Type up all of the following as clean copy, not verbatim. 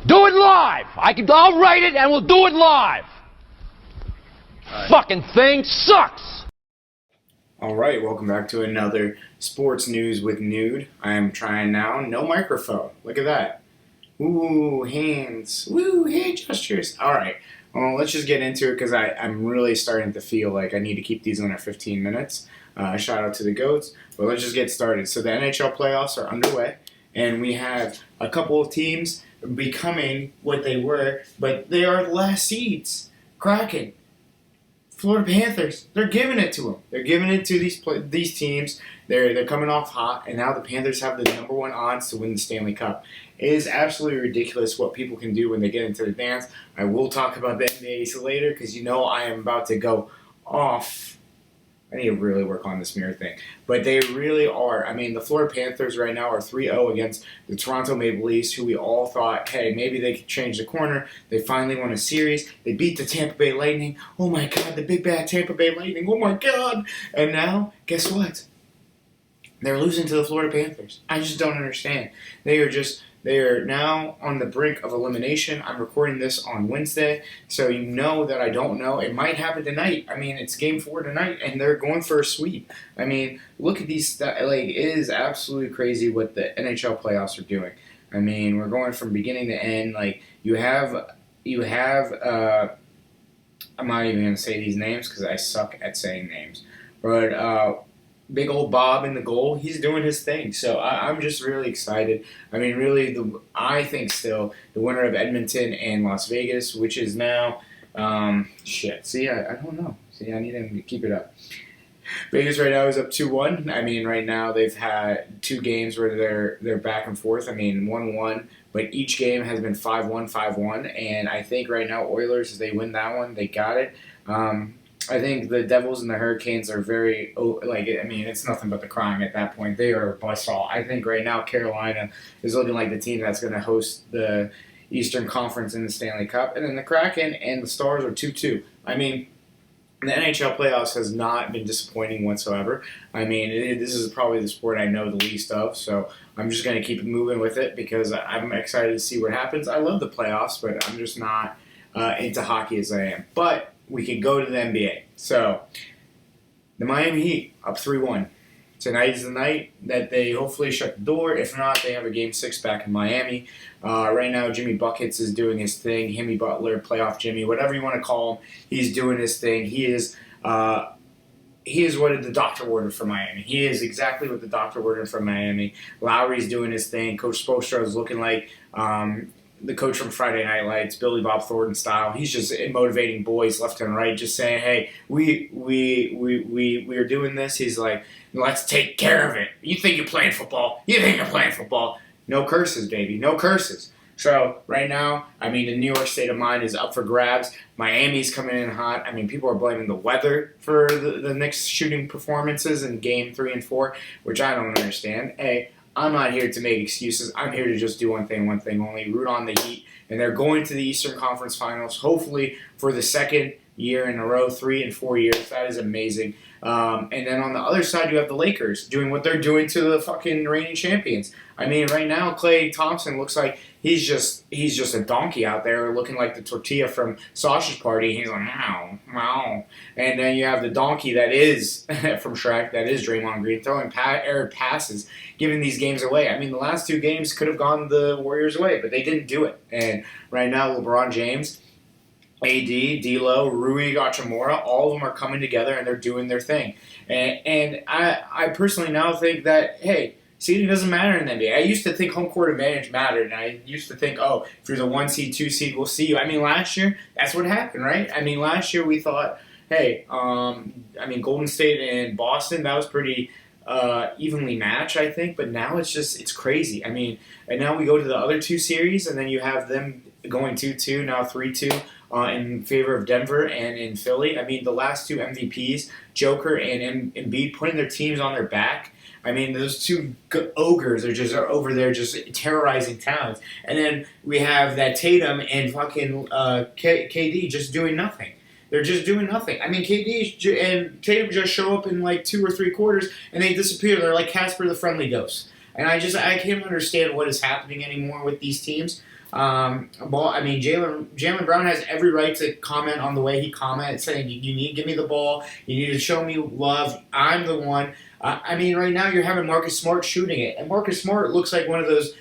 Do it live. I'll write it and we'll do it live. Fucking thing sucks. All right, welcome back to another sports news with Nude. I am trying now. No microphone. Look at that. Ooh, hands. Woo, hand gestures. All right. Well, let's just get into it because I'm really starting to feel like I need to keep these under 15 minutes. Shout out to the GOATs. But let's just get started. So the NHL playoffs are underway, and we have a couple of teams becoming what they were, but they are the last seeds. Kraken, Florida Panthers, they're giving it to them. They're giving it to these teams. They're coming off hot, and now the Panthers have the number one odds to win the Stanley Cup. It is absolutely ridiculous what people can do when they get into the dance. I will talk about the NBA later because you know I am about to go off. I need to really work on this mirror thing. But they really are. I mean, the Florida Panthers right now are 3-0 against the Toronto Maple Leafs, who we all thought, hey, maybe they could change the corner. They finally won a series. They beat the Tampa Bay Lightning. Oh, my God, the big bad Tampa Bay Lightning. Oh, my God. And now, guess what? They're losing to the Florida Panthers. I just don't understand. They are now on the brink of elimination. I'm recording this on Wednesday, so you know that I don't know. It might happen tonight. I mean, it's Game 4 tonight, and they're going for a sweep. I mean, look at these. It is absolutely crazy what the NHL playoffs are doing. I mean, we're going from beginning to end. Like, you have. I'm not even going to say these names because I suck at saying names. But big old Bob in the goal, he's doing his thing. So I'm just really excited. I mean, really, I think still the winner of Edmonton and Las Vegas, which is now, See, I don't know. See, I need him to keep it up. Vegas right now is up 2-1. I mean, right now they've had two games where they're back and forth. I mean, 1-1, but each game has been 5-1, 5-1. And I think right now Oilers, if they win that one, they got it. I think the Devils and the Hurricanes are very, it's nothing but the crying at that point. They are a buzzsaw. I think right now Carolina is looking like the team that's going to host the Eastern Conference in the Stanley Cup. And then the Kraken and the Stars are 2-2. I mean, the NHL playoffs has not been disappointing whatsoever. I mean, this is probably the sport I know the least of, so I'm just going to keep moving with it because I'm excited to see what happens. I love the playoffs, but I'm just not into hockey as I am. But we can go to the NBA. So, the Miami Heat up 3-1. Tonight is the night that they hopefully shut the door. If not, they have a Game 6 back in Miami. Right now, Jimmy Buckets is doing his thing. Jimmy Butler, playoff Jimmy, whatever you want to call him, he's doing his thing. He is what the doctor ordered for Miami. He is exactly what the doctor ordered for Miami. Lowry's doing his thing. Coach Spoelstra is looking like the coach from Friday Night Lights, Billy Bob Thornton style. He's just motivating boys left and right, just saying, hey, we are doing this. He's like, let's take care of it. You think you're playing football. You think you're playing football. No curses, baby. No curses. So right now, I mean, the New York state of mind is up for grabs. Miami's coming in hot. I mean, people are blaming the weather for the Knicks shooting performances in Game 3 and 4, which I don't understand. Hey, I'm not here to make excuses. I'm here to just do one thing only, root on the Heat. And they're going to the Eastern Conference Finals, hopefully for the second year in a row, 3 and 4 years. That is amazing. And then on the other side, you have the Lakers doing what they're doing to the fucking reigning champions. I mean, right now, Klay Thompson looks like he's just a donkey out there looking like the tortilla from Sausage Party. He's like, meow, meow. And then you have the donkey that is from Shrek, that is Draymond Green, throwing air passes, giving these games away. I mean, the last two games could have gone the Warriors' way, but they didn't do it. And right now, LeBron James, AD, D'Lo, Rui Hachimura, all of them are coming together and they're doing their thing. And I personally now think that, hey, seeding doesn't matter in the NBA. I used to think home court advantage mattered, and I used to think, oh, if you're the 1 seed, 2 seed, we'll see you. I mean, last year, that's what happened, right? I mean, last year we thought, hey, Golden State and Boston, that was pretty evenly matched, I think, but now it's crazy. I mean, and now we go to the other two series, and then you have them going 2-2, now 3-2. In favor of Denver and in Philly. I mean, the last two MVPs, Joker and Embiid, putting their teams on their back. I mean, those two ogres are over there just terrorizing towns. And then we have that Tatum and fucking KD just doing nothing. They're just doing nothing. I mean, KD and Tatum just show up in like 2 or 3 quarters and they disappear. They're like Casper the Friendly Ghost. And I can't understand what is happening anymore with these teams. Well, I mean, Jalen Brown has every right to comment on the way he comments, saying you need to give me the ball, you need to show me love. I'm the one. I mean, right now you're having Marcus Smart shooting it, and Marcus Smart looks like one of those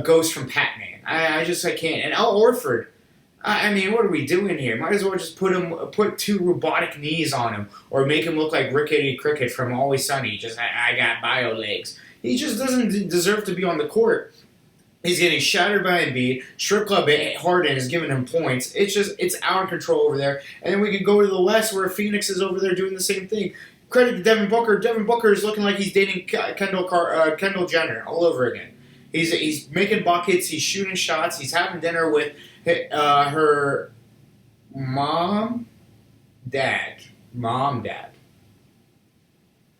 ghosts from Pac-Man. I can't. And Al Orford. I mean, what are we doing here? Might as well just put two robotic knees on him, or make him look like Rickety Cricket from Always Sunny. Just I got bio legs. He just doesn't deserve to be on the court. He's getting shattered by Embiid. Strip Club Harden is giving him points. It's out of control over there. And then we could go to the West where Phoenix is over there doing the same thing. Credit to Devin Booker. Devin Booker is looking like he's dating Kendall Jenner all over again. He's making buckets. He's shooting shots. He's having dinner with her mom, dad.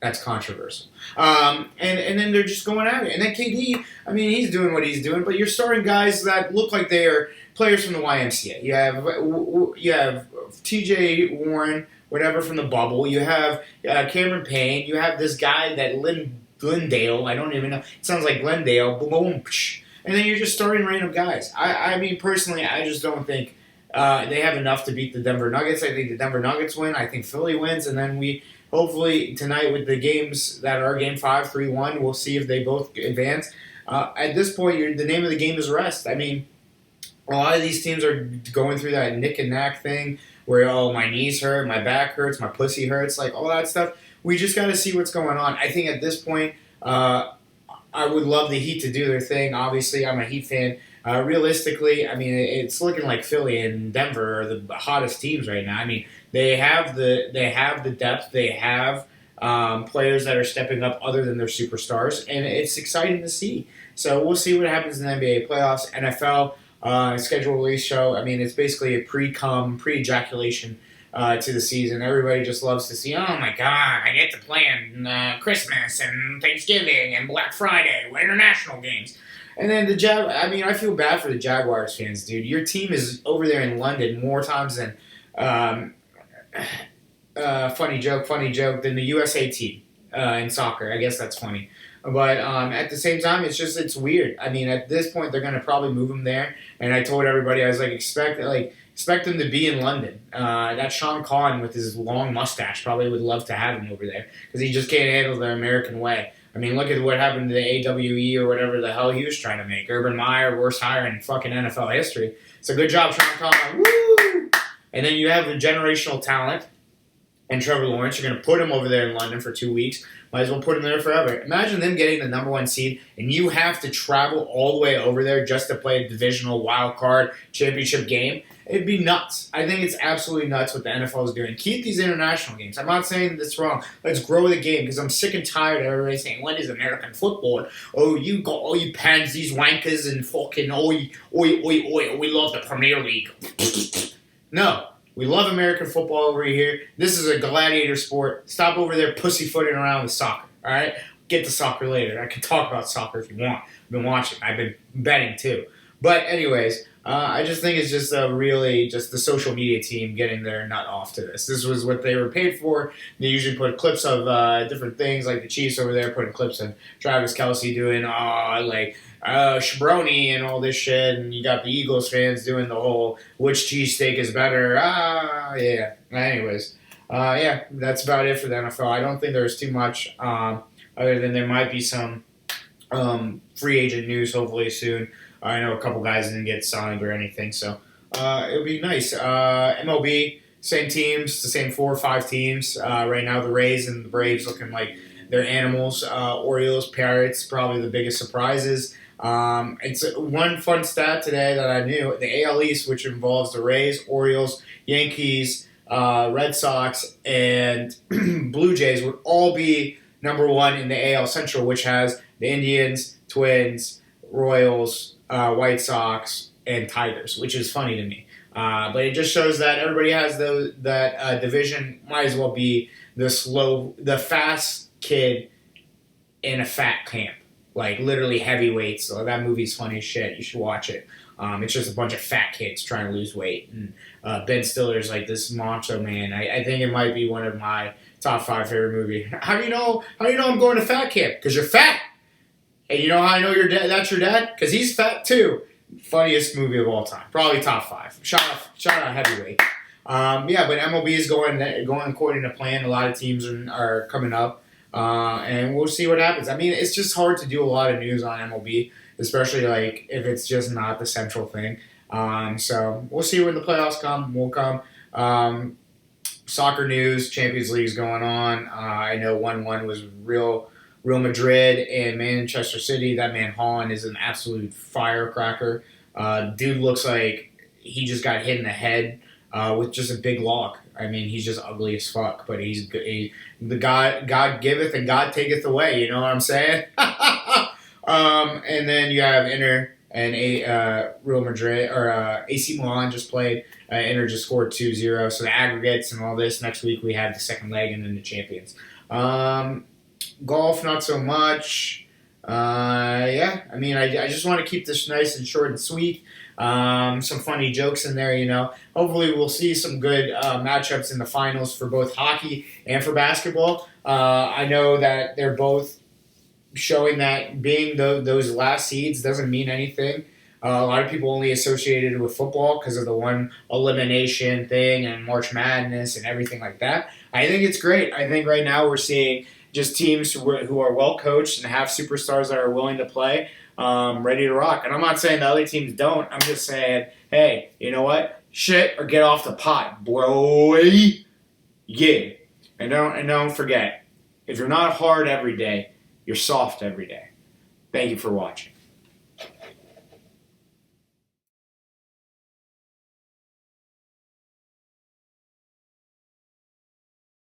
That's controversial. And then they're just going at it. And then KD, I mean, he's doing what he's doing, but you're starting guys that look like they are players from the YMCA. You have T.J. Warren, whatever, from the bubble. You have Cameron Payne. You have this guy that Glendale. I don't even know. It sounds like Glendale. Boom. And then you're just starting random guys. I mean, personally, I just don't think they have enough to beat the Denver Nuggets. I think the Denver Nuggets win. I think Philly wins. And then we, hopefully, tonight with the games that are Game 5, 3-1, we'll see if they both advance. At this point, the name of the game is rest. I mean, a lot of these teams are going through that nick and knack thing where, oh, my knees hurt, my back hurts, my pussy hurts, like all that stuff. We just got to see what's going on. I think at this point, I would love the Heat to do their thing. Obviously, I'm a Heat fan. Realistically, I mean, it's looking like Philly and Denver are the hottest teams right now. I mean, they have the depth. They have players that are stepping up other than their superstars, and it's exciting to see. So we'll see what happens in the NBA playoffs, NFL schedule release show. I mean, it's basically a pre-ejaculation to the season. Everybody just loves to see, oh my God, I get to play on Christmas and Thanksgiving and Black Friday, international games. And then I feel bad for the Jaguars fans, dude. Your team is over there in London more times than, funny joke, than the USA team in soccer. I guess that's funny. But at the same time, it's weird. I mean, at this point, they're going to probably move him there. And I told everybody, I was like, expect him to be in London. That Sean Conn with his long mustache probably would love to have him over there because he just can't handle the American way. I mean, look at what happened to the AWE or whatever the hell he was trying to make. Urban Meyer, worst hire in fucking NFL history. So good job, Sean Conn. Woo! And then you have the generational talent and Trevor Lawrence. You're going to put him over there in London for 2 weeks. Might as well put him there forever. Imagine them getting the number 1 seed, and you have to travel all the way over there just to play a divisional wild card championship game. It'd be nuts. I think it's absolutely nuts what the NFL is doing. Keep these international games. I'm not saying that's wrong. Let's grow the game because I'm sick and tired of everybody saying, what is American football? Oh, you pansies, wankers, and fucking, we love the Premier League. No. We love American football over here. This is a gladiator sport. Stop over there pussyfooting around with soccer, all right? Get to soccer later. I can talk about soccer if you want. I've been watching. I've been betting, too. But anyways, I just think it's just just the social media team getting their nut off to this. This was what they were paid for. They usually put clips of different things, like the Chiefs over there putting clips of Travis Kelce doing, Shabroni and all this shit, and you got the Eagles fans doing the whole which cheesesteak is better. Yeah. Anyways, that's about it for the NFL. I don't think there's too much other than there might be some free agent news hopefully soon. I know a couple guys didn't get signed or anything, so it'll be nice. MLB, same teams, the same 4 or 5 teams. Right now the Rays and the Braves looking like they're animals. Orioles, Pirates, probably the biggest surprises. It's one fun stat today that I knew. The AL East, which involves the Rays, Orioles, Yankees, Red Sox, and Blue Jays, would all be number 1 in the AL Central, which has the Indians, Twins, Royals, White Sox, and Tigers, which is funny to me. But it just shows that everybody has that division. Might as well be the fast kid in a fat camp. Like, literally heavyweights. So that movie's funny as shit. You should watch it. It's just a bunch of fat kids trying to lose weight. And Ben Stiller's like this macho man. I think it might be one of my top 5 favorite movies. How do you know I'm going to fat camp? Because you're fat. And you know how I know your dad? That's your dad? Because he's fat too. Funniest movie of all time. Probably top 5. Shout out heavyweight. Yeah, but MLB is going according to plan. A lot of teams are coming up, and we'll see what happens. I mean, it's just hard to do a lot of news on MLB, especially like if it's just not the central thing. So we'll see when the playoffs come. We'll come. Soccer news: Champions League's going on. I know 1-1 was Real Madrid and Manchester City. That man Haaland is an absolute firecracker. Dude looks like he just got hit in the head with just a big lock. I mean, he's just ugly as fuck, but he's good. The God giveth and God taketh away. You know what I'm saying? And then you have Inter and Real Madrid or AC Milan just played. Inter just scored 2-0. So the aggregates and all this. Next week we have the second leg and then the champions. Golf, not so much. Yeah, I mean, I just want to keep this nice and short and sweet. Some funny jokes in there, you know. Hopefully we'll see some good matchups in the finals for both hockey and for basketball. I know that they're both showing that being those last seeds doesn't mean anything. A lot of people only associated it with football because of the one elimination thing and March Madness and everything like that. I think it's great. I think right now we're seeing just teams who are well coached and have superstars that are willing to play, ready to rock. And I'm not saying the other teams don't. I'm just saying, hey, you know what? Shit or get off the pot, boy. Yeah. And don't forget, if you're not hard every day, you're soft every day. Thank you for watching.